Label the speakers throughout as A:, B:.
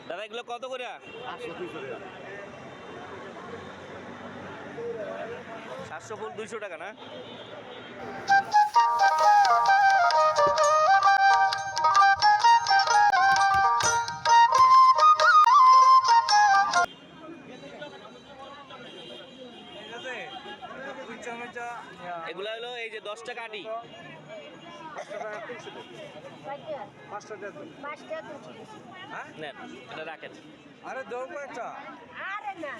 A: দাদা এগুলো কত করে? 700 ফুল 200 টাকা না? এগুলো হলো এই যে 10 টাকা আটি। নেন এটা রাখেন।
B: আরে দেবো একটা।
C: আরে না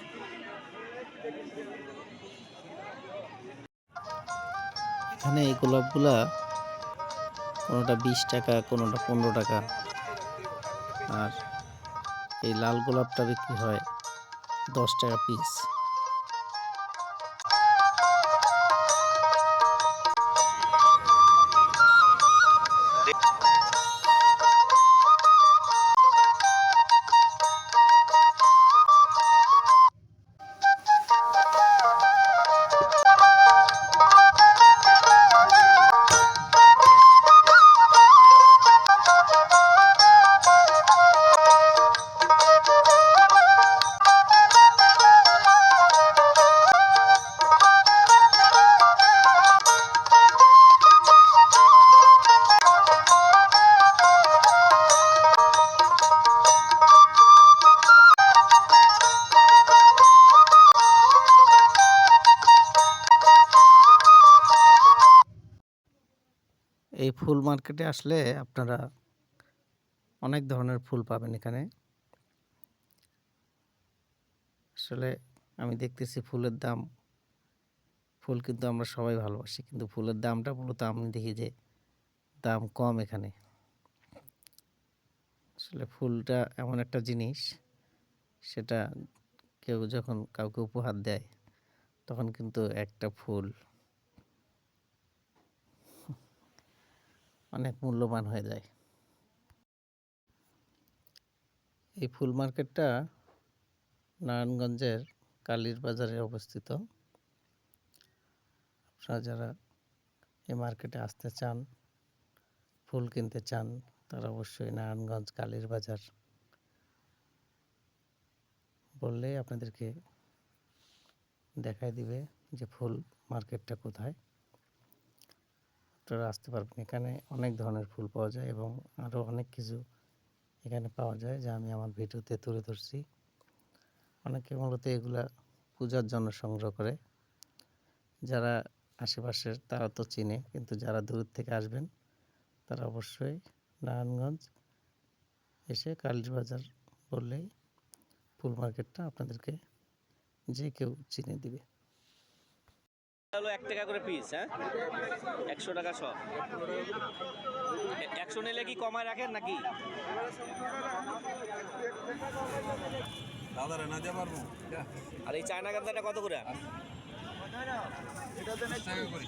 D: এখানে এই গোলাপগুলা কোনোটা 20 টাকা, কোনোটা 15 টাকা, আর এই লাল গোলাপটা বিক্রি হয় 10 টাকা পিস। এই ফুল মার্কেটে আসলে আপনারা অনেক ধরনের ফুল পাবেন এখানে। আসলে আমি দেখতেছি ফুলের দাম, ফুল কিন্তু আমরা সবাই ভালোবাসি, কিন্তু ফুলের দামটা মূলত আমি দেখি যে দাম কম এখানে। আসলে ফুলটা এমন একটা জিনিস, সেটা কেউ যখন কাউকে উপহার দেয় তখন কিন্তু একটা ফুল অনেক মূল্যবান হয়ে যায়। এই ফুল মার্কেটটা নারায়ণগঞ্জের কালীর বাজারে অবস্থিত। আপনারা যারা এই মার্কেটে আসতে চান, ফুল কিনতে চান, তারা অবশ্যই নারায়ণগঞ্জ কালীর বাজার বললেই আপনাদেরকে দেখাই দিবে যে ফুল মার্কেটটা কোথায়। আপনারা আসতে পারবেন। এখানে অনেক ধরনের ফুল পাওয়া যায় এবং আরও অনেক কিছু এখানে পাওয়া যায় যা আমি আমার ভিডিওতে তুলে ধরছি। অনেকে মূলত এগুলা পূজার জন্য সংগ্রহ করে। যারা আশেপাশের তারা তো চিনে, কিন্তু যারা দূর থেকে আসবেন তারা অবশ্যই নারায়ণগঞ্জ এসে কালীর বাজার বললেই ফুল মার্কেটটা আপনাদেরকে যে কেউ চিনে দিবে।
A: হলো 1 টাকা করে পিস। হ্যাঁ 100 টাকা সব। 100 নিলে কি কমায় রাখেন নাকি?
B: দাদারে না দিয়ে পারবো।
A: আর এই চায়না গান্দাটা কত করে?
B: এটা দেন 1 টাকা করে।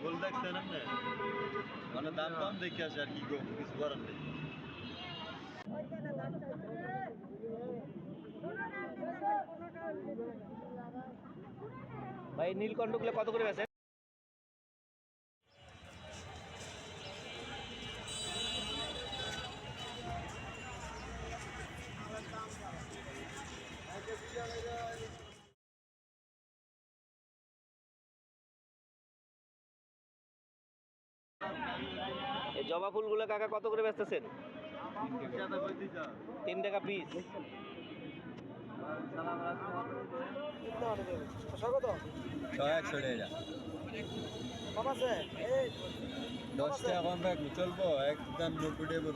E: ফুল দেখছেন আপনি? মানে দাম কম দেখে আসে আর কি কিছু করার নেই।
A: ভাই নীলকণ্ঠগুলো কত করে বেচেন? এই জবা ফুলগুলো কাকা কত করে বেচতেছেন? 3 টাকা পিস।
E: 10 টাকা কম রাখলে চলবো? একদম 90 টাকা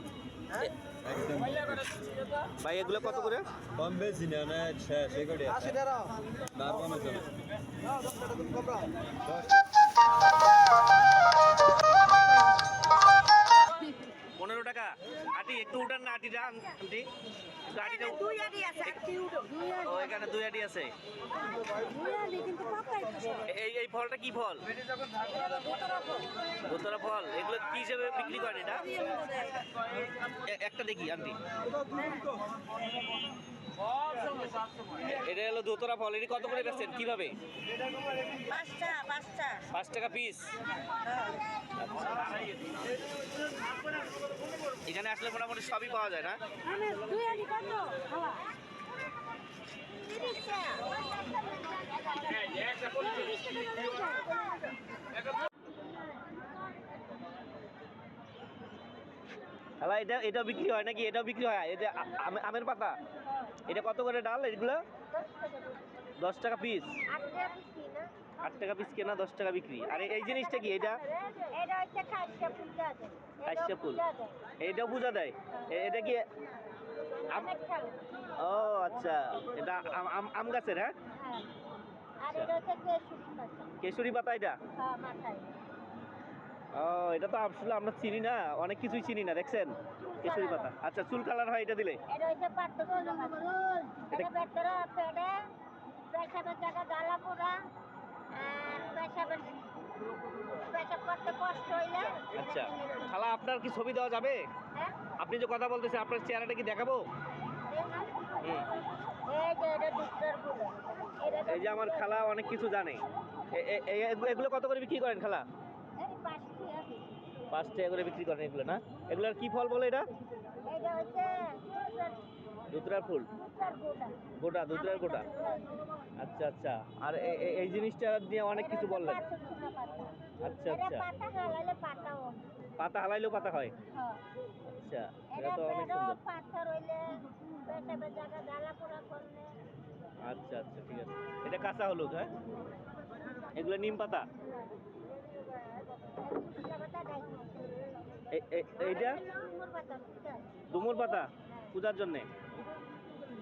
E: একদম।
A: ভাই এগুলো কত করে?
E: কম বেশি না না শেষ এগুলো 80 টাকা না কমে চলে।
A: 15 টাকা আটি। একটু উঠান না আটিটা আন্টি, একটু আটিটা।
C: দুই আটি আছে আটি উঠো
A: ও এখানে 2 আটি আছে।
C: দুই আটি কিন্তু পাকাই তো
A: এই ফলটা কি ফল? দোতরা ফল। এগুলো কি হিসেবে বিক্রি করেন এটা? একটা দেখি আন্টি। এটা হলো দোতরা ফল, এটি কত করে বেচছেন কিভাবে? 5 টাকা পিস। এখানে আসলে মোটামুটি সবই পাওয়া যায় না?
C: আমি দুই আনি কত খাওয়া
A: হ্যালো, এটাও বিক্রি হয় নাকি? এটাও বিক্রি হয়? এই যে আমের পাতা, এটা কত করে ডাল এগুলো? 10 টাকা পিস। 8 টাকা পিস কেনা, 10 টাকা বিক্রি। আর এই জিনিসটা কি? এটা
C: এটা হচ্ছে কাশিয়া ফুল আছে
A: কাশ্যপ ফুল, এটাও পূজা দেয়? এটা কি
C: অনেক খাও
A: ও আচ্ছা, এটা আম গাছের? হ্যাঁ,
C: আর এটা হচ্ছে কেশুরি পাতা
A: কেশরী পাতা এটা?
C: মাথায়
A: ও, এটা তো আসলে আমরা চিনি না, অনেক কিছুই চিনি না, দেখছেন? কেশরী পাতা, আচ্ছা চুল কালার হয় এটা দিলে?
C: এটা হচ্ছে পাত্র এটা ভেতরে পেড়ে পেশাবের জায়গা জ্বালা পোড়া আর পেশাব করতে কষ্ট হইলে
A: আচ্ছা খালা, আপনার কি ছবি দেওয়া যাবে?
C: হ্যাঁ
A: আপনি যে কথা বলতেছেন, আপনার চেহারাটা কি দেখাবো? হুম।
C: এই যে এটা দুধের গুলো
A: এই যে আমার খালা অনেক কিছু জানে। এগুলো কত করে বিক্রি করেন খালা?
C: এই পাঁচটি আছে
A: 5 টাকা করে বিক্রি করেন এগুলো না? এগুলোর কি ফল বলে এটা?
C: এটা হচ্ছে
A: দুধরার ফুল,
C: দুধের গোটা
A: গোটা, দুধরার গোটা। আচ্ছা আচ্ছা, আর এই জিনিসটা দিয়ে অনেক কিছু বললেন। আচ্ছা
C: এটা
A: আচ্ছা,
C: পাতা হালালে পাতাও
A: পাতা হালাইলেও পাতা হয়?
C: হ্যাঁ
A: আচ্ছা, এটা
C: এটা
A: তো অনেক
C: পেড়ো
A: সুন্দর।
C: পাথর হইলে পেশাবের জায়গা জ্বালা পোড়া করলে
A: আচ্ছা আচ্ছা, ঠিক আছে। এটা কাঁচা হলুদ, হ্যাঁ? এগুলো নিম পাতা। এইটা ডুমুর পাতা পূজার জন্যে।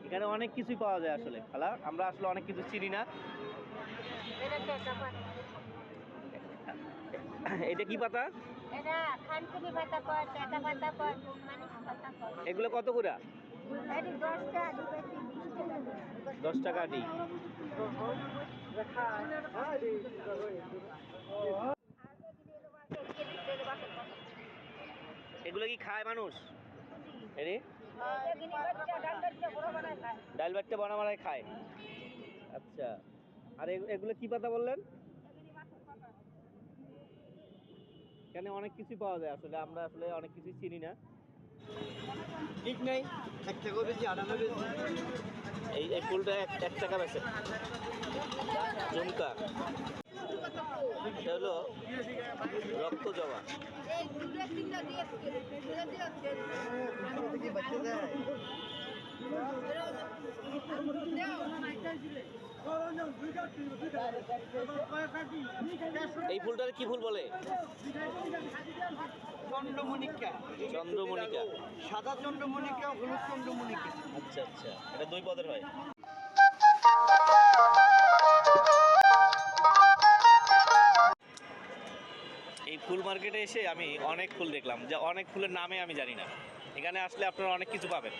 A: এখানে অনেক কিছুই পাওয়া যায় আসলে খালা, আমরা আসলে অনেক কিছু চিনি না। এটা কি পাতা?
C: এটা খানকুনি পাতা কয়, চেটা পাতা কয়, মানিক পাতা কয়।
A: এগুলো কত করে?
C: এটি 10 টাকা দিবেছি, 20 টাকা দিবেছি।
A: 10 টাকা আটি। এগুলো কি খায় মানুষ? এরে ডাল বাট্টা বনা মারায় খায়। আচ্ছা, আর এগুলো কি পাতা বললেন? এখানে অনেক কিছু পাওয়া যায় আসলে, আমরা আসলে অনেক কিছু চিনি না।
B: ঠিক নেই, 1 টাকা বেশি 98 বেশি।
A: এই ফুলটা 1 টাকা বেচে। ঝুমকা, এটা হলো রক্ত জবা। এই ফুলটার কি ফুল বলে?
B: চন্দ্রমণিকা,
A: চন্দ্রমণিকা।
B: সাদা চন্দ্রমণিকা, হলুদ চন্দ্রমণিকা।
A: আচ্ছা আচ্ছা, এটা 2 পদের হয়। এই ফুল মার্কেটে এসে আমি অনেক ফুল দেখলাম, যে অনেক ফুলের নামে আমি জানি না। এখানে আসলে আপনারা অনেক কিছু পাবেন।